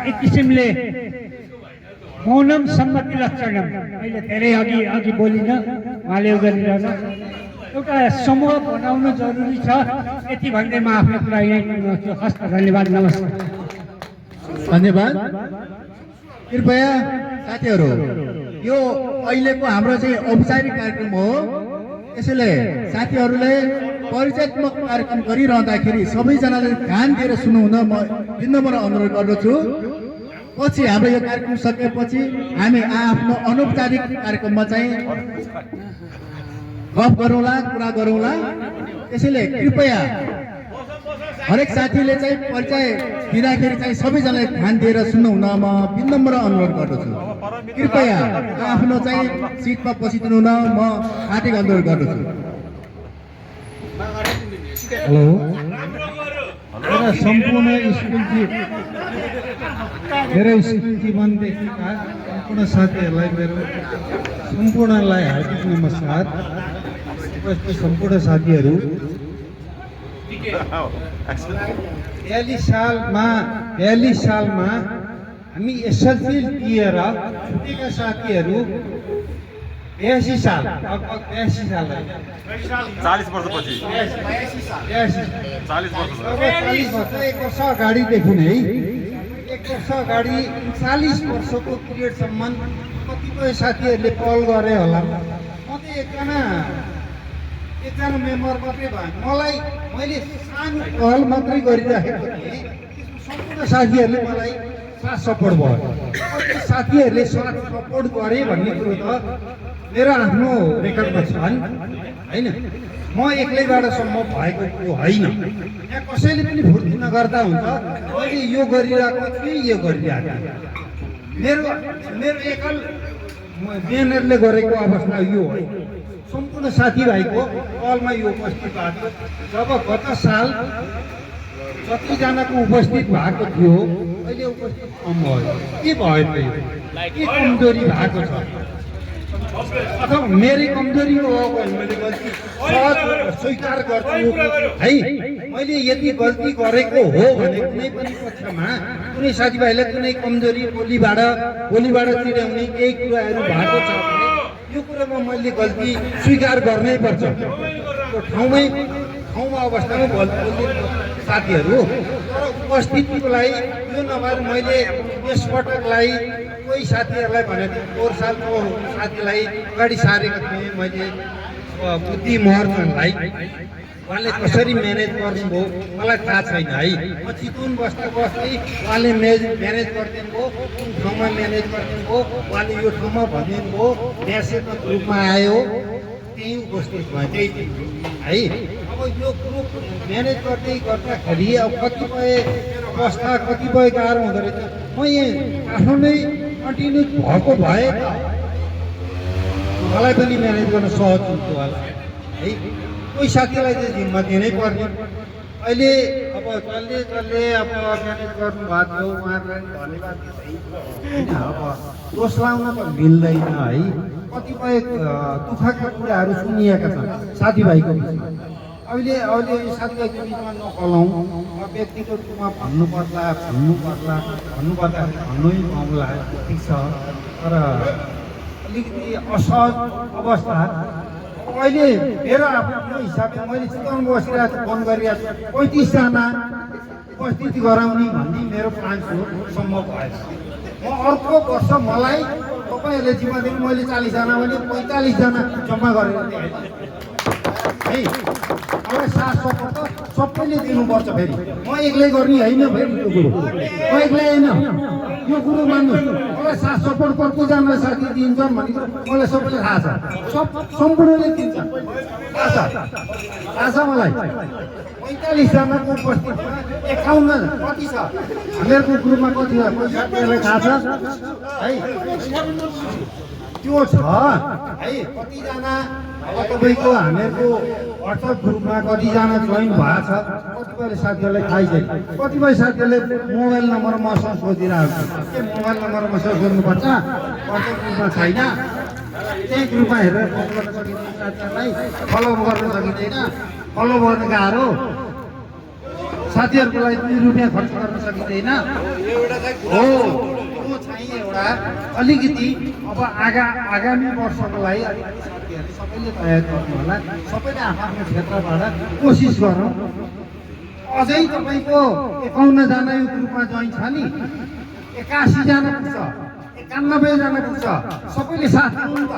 एक किसिमले मौनम सम्मति लक्षणम, मैले धेरै अघि बोलिनँ, उहाँले गरिरहन एउटा समूह बनाउनु जरुरी छ, यति भन्दै म आफ्नो कुरा यहीँ टुङ्ग्याउँछु। हस् त, धन्यवाद, नमस्कार। धन्यवाद। कृपया साथीहरू, यो अहिलेको हाम्रो चाहिँ औपचारिक कार्यक्रम हो, यसैले साथीहरूले परिचयात्मक कार्यक्रम गरिरहँदाखेरि सबैजनाले ध्यान दिएर सुन्नुहुन म विनम्र अनुरोध गर्दछु। पछि हाम्रो यो कार्यक्रम सकेपछि हामी आफ्नो अनौपचारिक कार्यक्रममा चाहिँ गफ गरौँला, कुरा गरौँला। त्यसैले कृपया हरेक साथीले चाहिँ परिचय दिँदाखेरि चाहिँ सबैजनाले ध्यान दिएर सुन्नुहुन म विनम्र अनुरोध गर्दछु। कृपया आफ्नो चाहिँ सिटमा बसिदिनु हुन म हार्दिक अनुरोध गर्दछु। हेलो, मेरा सम्पूर्ण स्कुल जीवनदेखिका सम्पूर्ण साथीहरूलाई मेरो सम्पूर्णलाई हार्दिक नमस्कार। उपस्थित सम्पूर्ण साथीहरू, 42 सालमा हामी एसएलसी दिएर छुटेका साथीहरू 82 साल, लगभग 82 साल 40 वर्षपछि 40 वर्ष 1 वर्ष अगाडिदेखि नै 1 वर्ष अगाडि 40 वर्षको पिरियडसम्म कतिपय साथीहरूले कल गरे होला। म त एकजना मेम्बर मात्रै भएँ, मैले सानो कल मात्रै गरिराखेको थिएँ। सम्पूर्ण साथीहरूले मलाई साथ सपोर्ट भयो। कति साथीहरूले साथ सपोर्ट गरे भन्ने कुरो त मेरो आफ्नो रेकर्डमा छ होइन। म एक्लैबाट सम्भव भएको कुरो होइन। यहाँ कसैले पनि भुर्ती नगर्दा हुन्छ, मैले यो गरिरहेको थिएँ, यो गरिरहेको थिएँ। मेरो एकल मेनरले गरेको अवस्था यो हो। सम्पूर्ण साथीभाइको कलमा यो उपस्थित भएको, जब गत साल जतिजनाको उपस्थित भएको थियो अहिले उपस्थित कम भयो। के भयो के कमजोरी भएको छ अथवा मेरै कमजोरी हो भने मैले गल्ती सहज स्वीकार गर्छु है। मैले यदि गल्ती गरेको हो भने कुनै पनि पक्षमा कुनै साथीभाइलाई कुनै कमजोरी बोलीबाट चिर्याउने केही कुराहरू भएको छ भने यो कुरामा मैले गल्ती स्वीकार गर्नै पर्छ। त्यो ठाउँमा अवस्थामा बोल्ने साथीहरू, तर उपस्थितिलाई यो नभएर मैले यसपटकलाई कोही साथीहरूलाई भनेको 4 सालको साथीलाई अगाडि सारेको थिएँ मैले बुद्धि महर्जनलाई। उहाँले कसरी म्यानेज गर्नुभयो मलाई थाहा छैन है। म चितवन बस्दै उहाँले म्यानेज गरिदिनु भयो, कुन ठाउँमा म्यानेज गरिदिनु भयो, उहाँले यो ठाउँमा भनिदिनु भयो, म्यासेजमा ग्रुपमा आयो, त्यही उपस्थित भयो त्यही है। अब यो ग्रुप म्यानेज गर्दाखेरि अब कतिपय अवस्था कतिपय गाह्रो हुँदो रहेछ। म यहाँ आफ्नो नै कन्टिन्यू भएको भए त मलाई पनि म्यानेज गर्न सहज हुन्थ्यो होला है। कोही साथीलाई चाहिँ जिम्मा दिनै पर्ने। अहिले अब जसले अब म्यानेज गर्नुभएको थियो उहाँहरूलाई धन्यवाद दिँदै अब दोष लाउन त मिल्दैन है। कतिपय दुःखका कुराहरू सुनिएका छन् साथीभाइको बिचमा। अहिले साथीभाइको बिचमा नकलाउँ, व्यक्तिगत रूपमा भन्नुपर्दा भन्नै पाउला, ठिक छ। तर अलिकति असहज अवस्था अहिले मेरो आफ्नो हिसाबले मैले चितवन बसिरहेको छु फोन गरिरहेको छु 35 जना उपस्थिति गराउने भन्ने मेरो प्लान सम्भव भएन म अर्को वर्ष मलाई तपाईँहरूले जिम्मा दिनु मैले 40 जना भने 45 जना जम्मा गरेर दिएँ है अब साथ सपोर्ट त सबैले दिनुपर्छ फेरि म एक्लै गर्ने होइन फेरि यो कुरो म एक्लै होइन यो कुरो मान्नुहोस् मलाई साथ सपोर्ट कतिजनालाई साथी दिन्छन् भनेको मलाई सबैले थाहा छ सम्पूर्णले दिन्छ थाहा छ मलाई 45 जनाको उपस्थितिमा 51 कति छ हामीहरूको ग्रुपमा कति छ साथीहरूलाई थाहा छ है त्यो छ है कतिजना अब तपाईँको हामीहरूको व्हाट्सएप ग्रुपमा कतिजना जोइन भएको छ कतिपय साथीहरूलाई थाहै छैन कतिपय साथीहरूले मोबाइल नम्बर मसँग सोधिरहेको छ के मोबाइल नम्बर मसँग सोध्नुपर्छ व्हाट्सएप ग्रुपमा छैन त्यही ग्रुपमा हेरेर फलो गर्न सकिँदैन फलो गर्न सकिँदैन फलो गर्न गाह्रो साथीहरूको लागि 2 रुपियाँ खर्च गर्न सकिँदैन हो त्यो चाहिँ एउटा अलिकति अब आगामी वर्षको लागि सबैले तयार गर्नु होला सबैले आफ्नो क्षेत्रबाट कोसिस गरौँ अझै तपाईँको 51 जना यो ग्रुपमा जोइन छ नि 81 जना पुग्छ 91 जना पुग्छ सबैले साथ दिनु त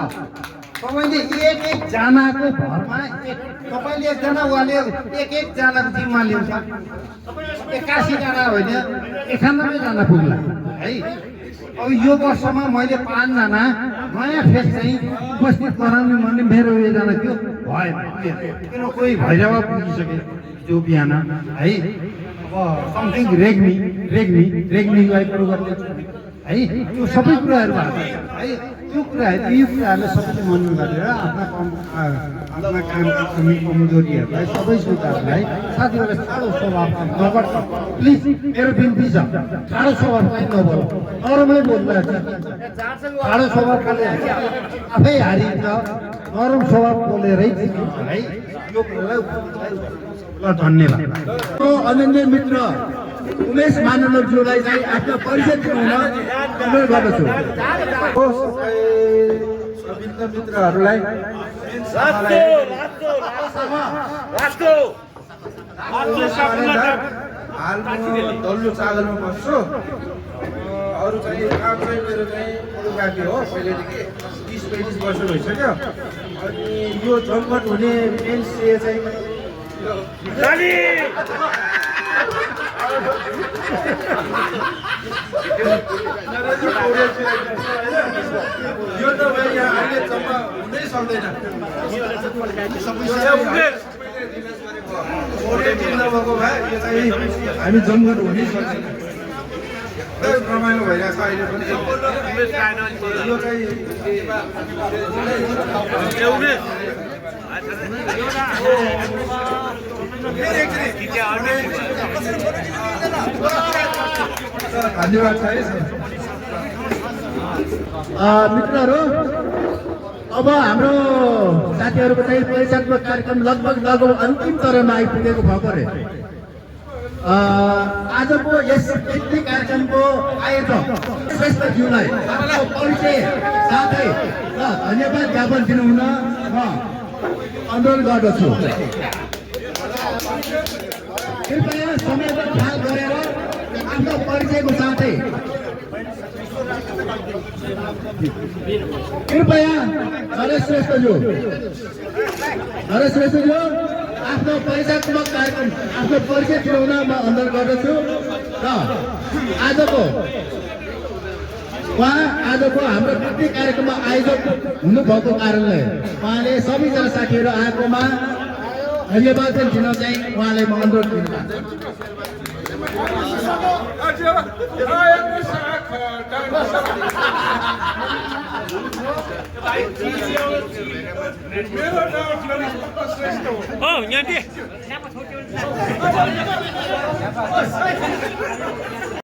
तपाईँले एक जनाको भरमा तपाईँले एकजना उहाँले एक जनाको जिम्मा ल्याउँछ 81 जना होइन 91 जना पुग्ला है अब यो वर्षमा मैले 5 जना नयाँ फेस चाहिँ उपस्थित गराउने भन्ने मेरो योजना थियो भएन किन कोही भैरव पुगिसके जो बिहान है अब समथिङ रेग्मीलाई कुरो गर्ने है त्यो सबै कुराहरू भएको है त्यो कुराहरू यो कुराहरूलाई सबैले मनन गरेर आफ्ना काम कमजोरीहरूलाई सबै सुधारलाई साथीहरूलाई ठाडो स्वभाव नगर्छ प्लिज मेरो बिन्ती छ ठाडो स्वभाव चाहिँ नबोल नरमै बोल्दैछ ठाडो स्वभाव आफै हारिन्छ नरम स्वभाव बोलेरै जितिन्छ है यो कुरालाई ल धन्यवाद अनन्य मित्र उमेश मानवज्यूलाई चाहिँ आफ्नो परिचय दिनुहुन अनुरोध गर्दछु मित्रहरूलाई हाल म दल्लो चागलमा बस्छु अरू चाहिँ काम चाहिँ मेरो चाहिँ फोटोग्राफी हो पहिलेदेखि 20-25 वर्ष भइसक्यो अनि यो जमघट हुने मेन श्रेय चाहिँ यो त भाइ यहाँ अहिले जम्मा हुनै सक्दैन नभएको भए यो चाहिँ हामी जमघट हुनै सक्दैन रमाइलो भइरहेको छ अहिले पनि यो चाहिँ धन्यवाद छ मित्रहरू अब हाम्रो साथीहरूको चाहिँ परिचयात्मक कार्यक्रम लगभग अन्तिम चरणमा आइपुगेको भएकोले आजको यस पिकनिक कार्यक्रमको आयोजक श्रेष्ठज्यूलाई आफ्नो परिचय साथै धन्यवाद ज्ञापन दिनुहुन म अनुरोध गर्दछु कृपया समयको ख्याल गरेर आफ्नो परिचयको साथै कृपया नरेश श्रेष्ठज्यू आफ्नो परिचयात्मक कार्यक्रम आफ्नो परिचय दिनुहुन म अनुरोध गर्दछु र आजको हाम्रो पिकनिक कार्यक्रममा आयोजक हुनुभएको कारणले उहाँले सबैजना साथीहरू आएकोमा धन्यवाद दिन चाहिँ उहाँलाई म अनुरोध यहाँ